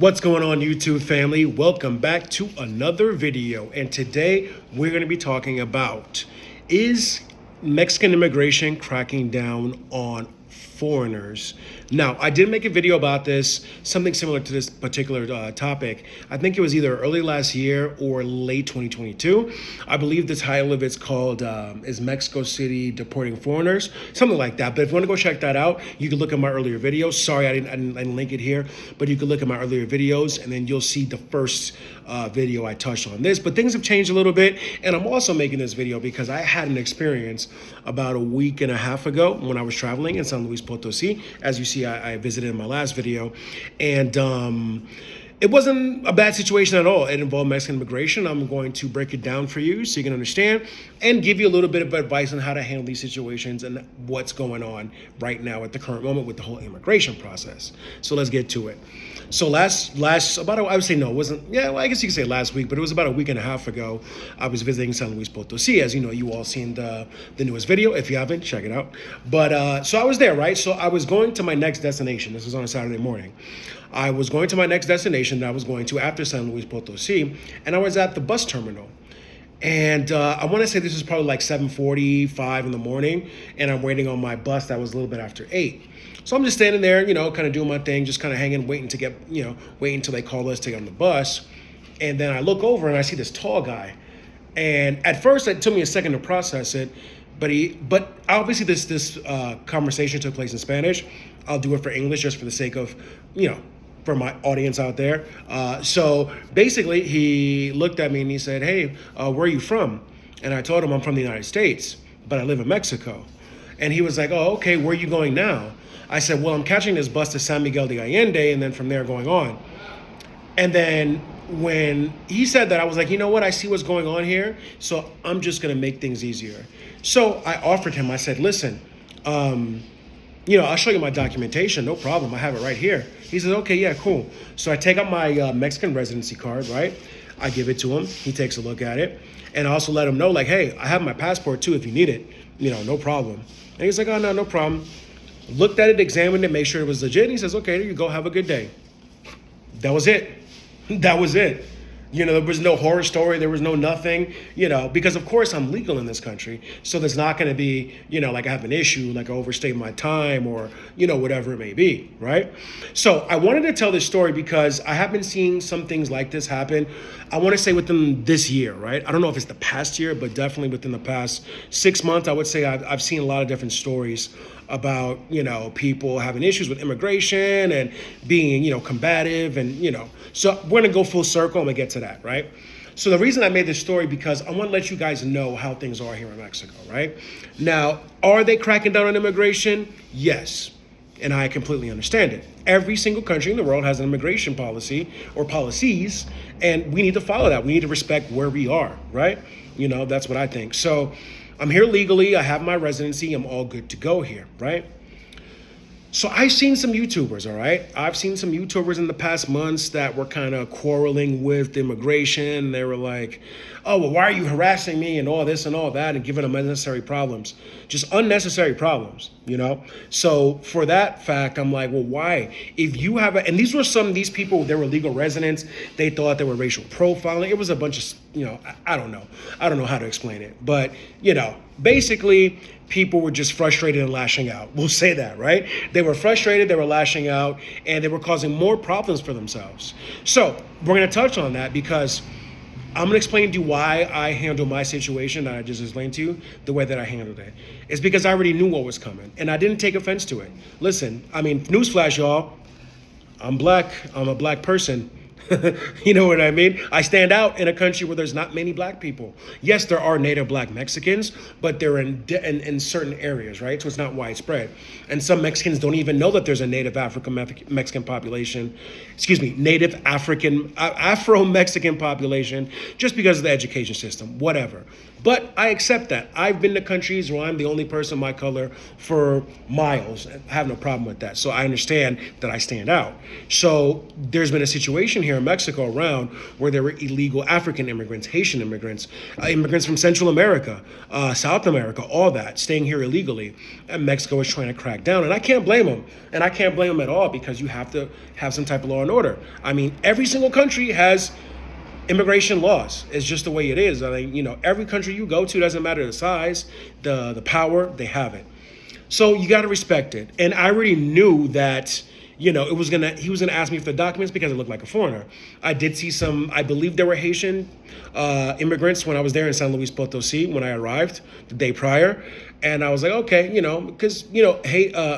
What's going on, YouTube family? Welcome back to another video. And today we're going to be talking about, is Mexican immigration cracking down on foreigners? Now, I did make a video about this, something similar to this particular topic. I think it was either early last year or late 2022. I believe the title of it's called, Is Mexico City Deporting Foreigners? Something like that. But if you want to go check that out, you can look at my earlier videos. Sorry, I didn't link it here, but you can look at my earlier videos and then you'll see the first video I touched on this. But things have changed a little bit. And I'm also making this video because I had an experience about a week and a half ago when I was traveling in San Luis Potosí. As you see, I visited in my last video, and it wasn't a bad situation at all. It involved Mexican immigration. I'm going to break it down for you so you can understand and give you a little bit of advice on how to handle these situations and what's going on right now at the current moment with the whole immigration process. So let's get to it. So I would say no, it wasn't, yeah, well, I guess you could say last week, but it was about a week and a half ago. I was visiting San Luis Potosí. As you know, you all seen the newest video. If you haven't, check it out. But so I was there, right? So I was going to my next destination. This was on a Saturday morning. I was going to my next destination that I was going to after San Luis Potosí, and I was at the bus terminal. And I want to say this was probably like 7:45 in the morning, and I'm waiting on my bus that was a little bit after 8. So I'm just standing there, kind of doing my thing, just kind of hanging, waiting until they call us to get on the bus. And then I look over and I see this tall guy. And at first it took me a second to process it, but obviously this conversation took place in Spanish. I'll do it for English just for the sake of, for my audience out there. So basically he looked at me and he said, "Hey, where are you from?" And I told him I'm from the United States, but I live in Mexico. And he was like, "Oh, okay, where are you going now?" I said, "Well, I'm catching this bus to San Miguel de Allende and then from there going on." And then when he said that, I was like, you know what? I see what's going on here. So I'm just going to make things easier. So I offered him, I said, "Listen, I'll show you my documentation. No problem. I have it right here." He says, "Okay, yeah, cool." So I take out my Mexican residency card, right? I give it to him. He takes a look at it. And I also let him know, like, "Hey, I have my passport too if you need it. No problem." And he's like, "Oh, no problem." Looked at it, examined it, made sure it was legit. And he says, "Okay, there you go. Have a good day." That was it. That was it. There was no horror story. There was no nothing, because of course I'm legal in this country. So there's not going to be, like I have an issue, like I overstay my time or, whatever it may be. Right. So I wanted to tell this story because I have been seeing some things like this happen. I want to say within this year. Right. I don't know if it's the past year, but definitely within the past 6 months, I would say I've seen a lot of different stories about, people having issues with immigration and being, combative and, so we're going to go full circle. I'm going to get to that, right? So the reason I made this story because I want to let you guys know how things are here in Mexico, right? Now, are they cracking down on immigration? Yes. And I completely understand it. Every single country in the world has an immigration policy or policies, and we need to follow that. We need to respect where we are, right? That's what I think. So I'm here legally. I have my residency. I'm all good to go here, right? So I've seen some YouTubers, all right? I've seen some YouTubers in the past months that were kind of quarreling with immigration. They were like, "Oh, well, why are you harassing me?" and all this and all that and giving them unnecessary problems. Just unnecessary problems, So for that fact, I'm like, well, why? If you have and these were these people, they were legal residents. They thought they were racial profiling. It was a bunch of, I don't know. I don't know how to explain it. But, basically people were just frustrated and lashing out. We'll say that, right? They were frustrated, they were lashing out, and they were causing more problems for themselves. So we're going to touch on that because I'm going to explain to you why I handle my situation that I just explained to you the way that I handled it. It's because I already knew what was coming, and I didn't take offense to it. Listen, newsflash, y'all. I'm black. I'm a black person. You know what I mean? I stand out in a country where there's not many black people. Yes, there are native black Mexicans, but they're in certain areas, right? So it's not widespread. And some Mexicans don't even know that there's a native Mexican population, native Afro-Mexican population, just because of the education system, whatever. But I accept that. I've been to countries where I'm the only person my color for miles. I have no problem with that. So I understand that I stand out. So there's been a situation here here in Mexico around where there were illegal African immigrants, Haitian immigrants, immigrants from Central America, South America, all that, staying here illegally. And Mexico is trying to crack down. And I can't blame them. And I can't blame them at all, because you have to have some type of law and order. I mean, every single country has immigration laws. It's just the way it is. I mean, every country you go to, doesn't matter the size, the power, they have it. So you got to respect it. And I already knew that, he was gonna ask me for the documents because I looked like a foreigner. I did see some, I believe there were Haitian immigrants when I was there in San Luis Potosi when I arrived the day prior. And I was like, okay, because,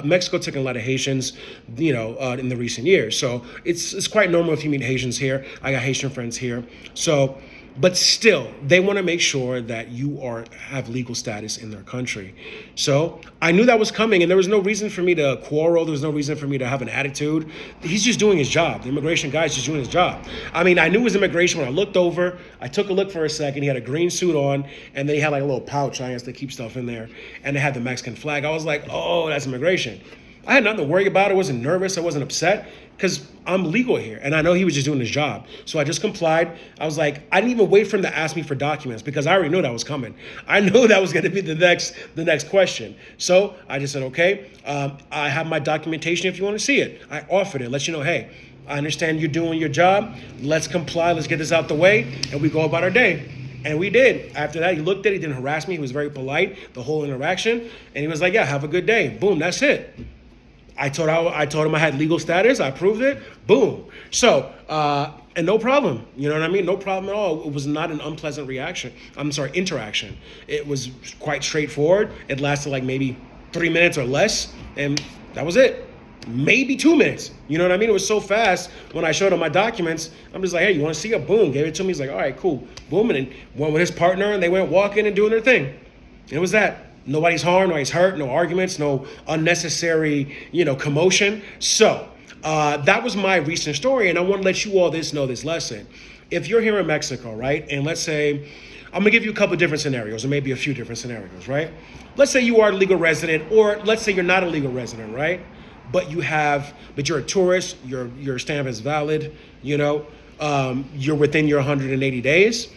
Mexico took in a lot of Haitians, in the recent years. So it's quite normal if you meet Haitians here. I got Haitian friends here. So, but still, they want to make sure that you have legal status in their country. So I knew that was coming, and there was no reason for me to quarrel. There was no reason for me to have an attitude. He's just doing his job. The immigration guy's just doing his job. I mean, I knew it was immigration when I looked over. I took a look for a second. He had a green suit on, and then he had like a little pouch, I guess, to keep stuff in there. And they had the Mexican flag. I was like, oh, that's immigration. I had nothing to worry about. I wasn't nervous. I wasn't upset, because I'm legal here. And I know he was just doing his job. So I just complied. I was like, I didn't even wait for him to ask me for documents, because I already knew that was coming. I knew that was going to be the next question. So I just said, okay, I have my documentation if you want to see it. I offered it, let you know, hey, I understand you're doing your job. Let's comply. Let's get this out the way. And we go about our day. And we did. After that, he looked at it. He didn't harass me. He was very polite, the whole interaction. And he was like, yeah, have a good day. Boom, that's it. I told him I had legal status. I proved it. Boom. So, and no problem. You know what I mean? No problem at all. It was not an unpleasant interaction. It was quite straightforward. It lasted like maybe 3 minutes or less. And that was it. Maybe 2 minutes. You know what I mean? It was so fast. When I showed him my documents, I'm just like, hey, you want to see it? Boom. Gave it to me. He's like, all right, cool. Boom. And then went with his partner, and they went walking and doing their thing. And it was that. Nobody's harmed, nobody's hurt, no arguments, no unnecessary, commotion. So that was my recent story, and I want to let you all know this lesson. If you're here in Mexico, right, and let's say, I'm going to give you a couple of different scenarios, or maybe a few different scenarios, right? Let's say you are a legal resident, or let's say you're not a legal resident, right? But you're a tourist, your stamp is valid, you're within your 180 days.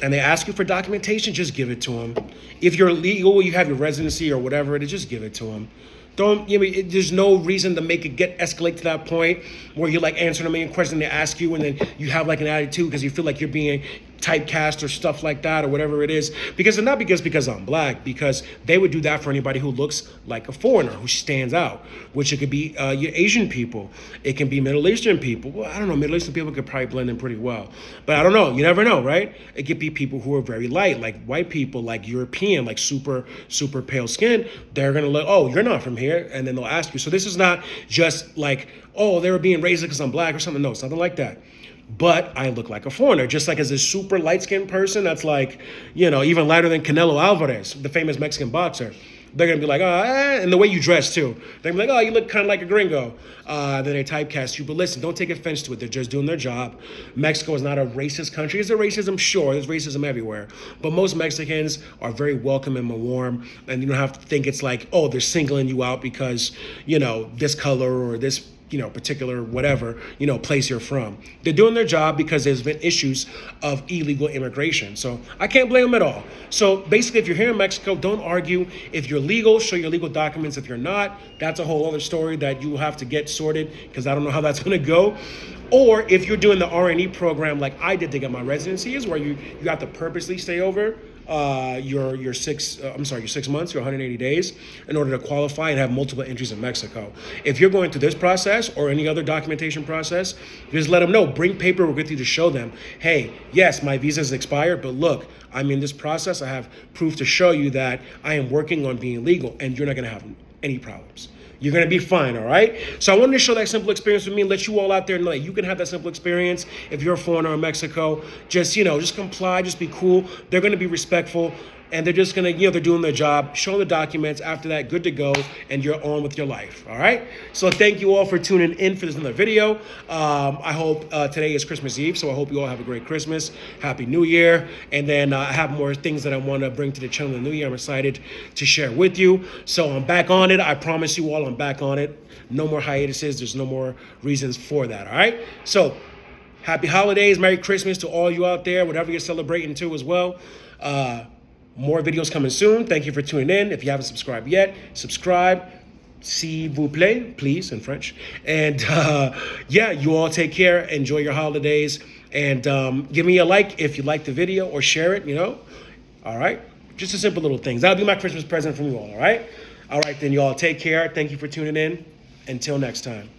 And they ask you for documentation, just give it to them. If you're legal, you have your residency or whatever it is, just give it to them. There's no reason to make it escalate to that point where you're like answering a million questions they ask you, and then you have like an attitude because you feel like you're being typecast or stuff like that or whatever it is. Because I'm black, because they would do that for anybody who looks like a foreigner, who stands out, which it could be your Asian people. It can be Middle Eastern people. Well, I don't know, Middle Eastern people could probably blend in pretty well. But I don't know, you never know, right? It could be people who are very light, like white people, like European, like super, super pale skin. They're gonna look, oh, you're not from here, and then they'll ask you. So this is not just like, oh, they were being racist because I'm black or something. No, it's nothing like that. But I look like a foreigner, just like as a super light-skinned person that's like, even lighter than Canelo Alvarez, the famous Mexican boxer. They're going to be like, and the way you dress too. They're going to be like, you look kind of like a gringo. Then they typecast you. But listen, don't take offense to it. They're just doing their job. Mexico is not a racist country. Is there racism? Sure, there's racism everywhere. But most Mexicans are very welcome and warm. And you don't have to think it's like, oh, they're singling you out because, this color or this particular whatever, place you're from. They're doing their job because there's been issues of illegal immigration. So I can't blame them at all. So basically, if you're here in Mexico, don't argue. If you're legal, show your legal documents. If you're not, that's a whole other story that you will have to get sorted, because I don't know how that's going to go. Or if you're doing the R&E program like I did to get my residency, is where you have to purposely stay over your 6 months, your 180 days, in order to qualify and have multiple entries in Mexico. If you're going through this process or any other documentation process, just let them know. Bring paperwork with you to show them, hey, yes, my visa is expired, but look, I'm in this process. I have proof to show you that I am working on being legal, and you're not going to have any problems. You're going to be fine, all right? So I wanted to show that simple experience with me and let you all out there know that you can have that simple experience if you're a foreigner in Mexico. Just, just comply, just be cool. They're going to be respectful, and they're just going to, they're doing their job, show the documents. After that, good to go, and you're on with your life, all right? So thank you all for tuning in for this another video. I hope today is Christmas Eve, so I hope you all have a great Christmas. Happy New Year. And then I have more things that I want to bring to the channel in the new year. I'm excited to share with you. So I'm back on it. I promise you all I'm back on it. No more hiatuses. There's no more reasons for that, all right? So happy holidays, Merry Christmas to all you out there, whatever you're celebrating too as well. More videos coming soon. Thank you for tuning in. If you haven't subscribed yet, subscribe. S'il vous plaît, please, in French. And yeah, you all take care. Enjoy your holidays. And give me a like if you like the video or share it, All right? Just a simple little things. That'll be my Christmas present from you all right? All right, then, you all take care. Thank you for tuning in. Until next time.